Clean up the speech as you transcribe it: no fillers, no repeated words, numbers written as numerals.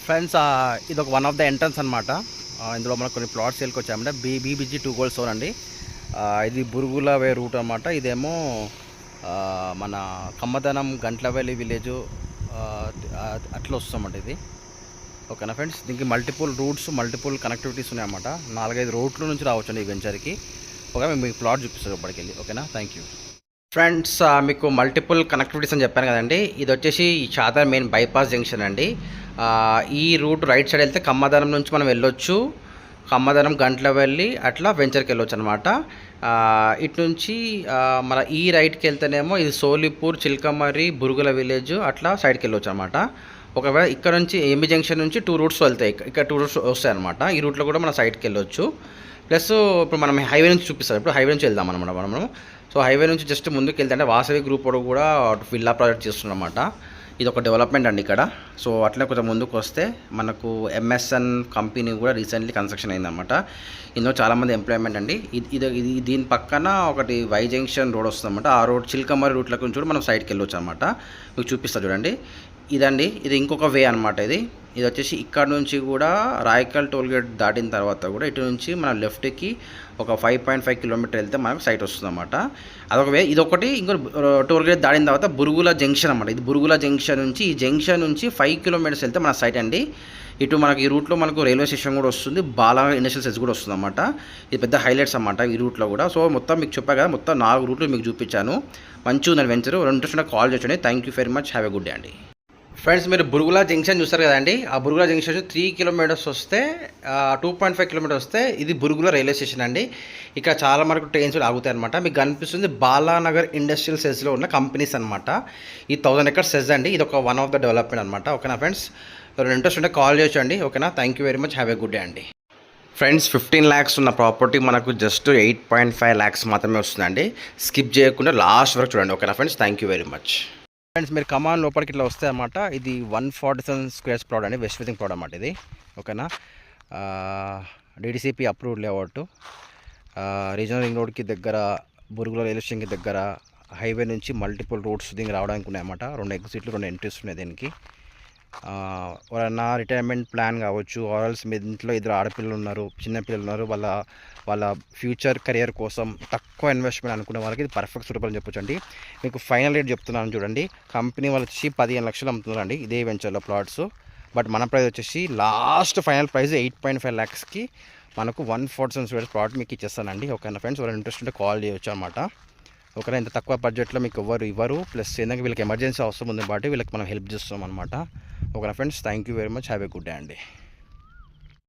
Friends ఇది ఒక one of the entrance అనమాట. ఇందులో మనకు కొన్ని ప్లాట్స్ సేల్కి వచ్చామంటే బీబీజీ 2 గోల్డ్ జోన్ అండి. ఇది బురుగుల వే రూట్ అనమాట. ఇదేమో మన కమ్మదనం గంట్లవెల్లి విలేజ్ అట్లా వస్తామంట ఇది. ఓకేనా ఫ్రెండ్స్, దీనికి మల్టిపుల్ రూట్స్ మల్టిపుల్ కనెక్టివిటీస్ ఉన్నాయన్నమాట. 4-5 రూట్ల నుంచి రావచ్చు అండి ఈ వెంచర్కి. ఓకే, మేము మీకు ప్లాట్ చూపిస్తాం ఇప్పటికి వెళ్ళి. ఓకేనా, థ్యాంక్ యూ ఫ్రెండ్స్. మీకు మల్టిపుల్ కనెక్టివిటీస్ అని చెప్పాను కదండి. ఇది వచ్చేసి చాదర్ మెయిన్ బైపాస్ జంక్షన్ అండి. ఈ రూట్ రైట్ సైడ్ వెళ్తే కమ్మదనం నుంచి మనం వెళ్ళొచ్చు. కమ్మదనం గంట్లవెల్లి అట్లా వెంచర్కి వెళ్ళొచ్చు అనమాట. ఇటు నుంచి మన ఈ రైట్కి వెళ్తేనేమో ఇది సోలిపూర్, చిల్కమర్రి, బురుగుల విలేజ్ అట్లా సైడ్కి వెళ్ళొచ్చు అనమాట. ఒకవేళ ఇక్కడ నుంచి ఎంబీ జంక్షన్ నుంచి 2 రూట్స్ వెళ్తాయి. ఇక్కడ 2 రూట్స్ వస్తాయి అనమాట. ఈ రూట్లో కూడా మన సైడ్కి వెళ్ళొచ్చు. ప్లస్ ఇప్పుడు మనం హైవే నుంచి చూపిస్తాం. ఇప్పుడు హైవే నుంచి వెళ్దాం అనమాట మనము. సో హైవే నుంచి జస్ట్ ముందుకు వెళ్తే అంటే వాసవి గ్రూప్ కూడా విల్లా ప్రాజెక్ట్ చేస్తున్నమాట. ఇది ఒక డెవలప్మెంట్ అండి ఇక్కడ. సో అట్లనే కొంచెం ముందుకు వస్తే మనకు ఎంఎస్ఎన్ కంపెనీ కూడా రీసెంట్లీ కన్స్ట్రక్షన్ అయిందన్నమాట. ఇందులో చాలామంది ఎంప్లాయ్మెంట్ అండి. ఇది దీని పక్కన ఒకటి వై జంక్షన్ రోడ్ వస్తుందన్నమాట. ఆ రోడ్ చిల్కమర్రి రూట్ల నుంచి కూడా మనం సైడ్కి వెళ్ళొచ్చు అనమాట. మీకు చూపిస్తా చూడండి. ఇదండి, ఇది ఇంకొక వే అనమాట. ఇది వచ్చేసి ఇక్కడ నుంచి కూడా రాయకల్ టోల్గేట్ దాటిన తర్వాత కూడా ఇటు నుంచి మనం లెఫ్ట్కి ఒక 5.5 కిలోమీటర్ వెళ్తే మనకు సైట్ వస్తుంది అనమాట. అదొక వే. ఇదొకటి ఇంకో టోల్గేట్ దాటిన తర్వాత బురుగుల జంక్షన్ అనమాట. ఇది బురుగుల జంక్షన్ నుంచి ఈ జంక్షన్ నుంచి 5 కిలోమీటర్స్ వెళ్తే మన సైట్ అండి. ఇటు మనకి ఈ రూట్లో మనకు రైల్వే స్టేషన్ కూడా వస్తుంది, బాలానగర్ ఇండస్ట్రియల్ సెస్ కూడా వస్తుంది అనమాట. ఇది పెద్ద హైలైట్స్ అనమాట ఈ రూట్లో కూడా. సో మొత్తం మీకు చెప్పా కదా, మొత్తం 4 రూట్లు మీకు చూపించాను. మంచిగా ఉందండి వెంచరు. 2 ఇంట్రెస్ట్ కాల్ చేయొచ్చండి. Thank you very much. Have a good day అండి. ఫ్రెండ్స్, మీరు బురుగుల జంక్షన్ చూస్తారు కదండి. ఆ బురుగుల జంక్షన్ 3 కిలోమీటర్స్ వస్తే 2.5 కిలోమీటర్స్ వస్తే ఇది బురుగుల రైల్వే స్టేషన్ అండి. ఇక్కడ చాలా మనకు ట్రైన్స్ కూడా ఆగుతాయి అనమాట. మీకు కనిపిస్తుంది బాలానగర్ ఇండస్ట్రియల్ సెస్లో ఉన్న కంపెనీస్ అనమాట. ఈ 1000 ఎకర్స్ సెస్ అండి. ఇది ఒక వన్ ఆఫ్ ద డెవలప్మెంట్ అనమాట. ఓకేనా ఫ్రెండ్స్, ఇంట్రెస్ట్ ఉంటే కాల్ చేయొచ్చు అండి. ఓకేనా, thank you very much. Have a good day అండి. ఫ్రెండ్స్, 15 lakhs ఉన్న ప్రాపర్టీ మనకు జస్ట్ 8.5 lakhs మాత్రమే వస్తుందండి. స్కిప్ చేయకుండా లాస్ట్ వరకు చూడండి. ఓకేనా friends, thank you very much. Friends, మీరు కమాన్ లోపలికి ఇట్లా వస్తే అనమాట. ఇది 147 squares ప్లాట్ అండి, వెస్ట్ ఫేసింగ్ ప్లాట్ అన్నమాట ఇది. ఓకేనా, DDCP approved layout. Regional ring రోడ్కి దగ్గర, బురుగుల రైల్వే స్టేషన్కి దగ్గర, హైవే నుంచి మల్టిపుల్ రూట్స్ దీనికి రావడానికి ఉన్నాయన్నమాట. 2 ఎగ్జిట్లు 2 ఎంట్రీస్ ఉన్నాయి దీనికి. ఎవరన్నా రిటైర్మెంట్ ప్లాన్ కావచ్చు, ఆర్ఎల్స్ మీ ఇంట్లో 2 ఆడపిల్లలు ఉన్నారు, చిన్నపిల్లలు ఉన్నారు, వాళ్ళ ఫ్యూచర్ కెరియర్ కోసం తక్కువ ఇన్వెస్ట్మెంట్ అనుకునే వాళ్ళకి ఇది పర్ఫెక్ట్ సూటబుల్ అని చెప్పొచ్చు అండి. మీకు ఫైనల్ రేట్ చెప్తున్నాను చూడండి. కంపెనీ వాళ్ళు వచ్చి 15 లక్షలు అమ్ముతున్నారండి ఇదే వెంచర్లో ప్లాట్స్. బట్ మన ప్రైస్ వచ్చేసి లాస్ట్ ఫైనల్ ప్రైస్ 8.5 lakhsకి మనకు 147 squares ప్లాట్ మీకు ఇచ్చేస్తానండి. ఓకేనా ఫ్రెండ్స్, ఎవరైనా ఇంట్రెస్ట్ ఉంటే కాల్ చేయొచ్చు అనమాట. ఓకేనా, ఇంత తక్కువ బడ్జెట్లో మీకు ఎవరు ఇవ్వరు. ప్లస్ ఏంటంటే వీళ్ళకి ఎమర్జెన్సీ అవసరం ఉంది కాబట్టి వీళ్ళకి మనం హెల్ప్ చేస్తాం అనమాట. ఓకేనా friends, thank you very much. Have a good day అండి.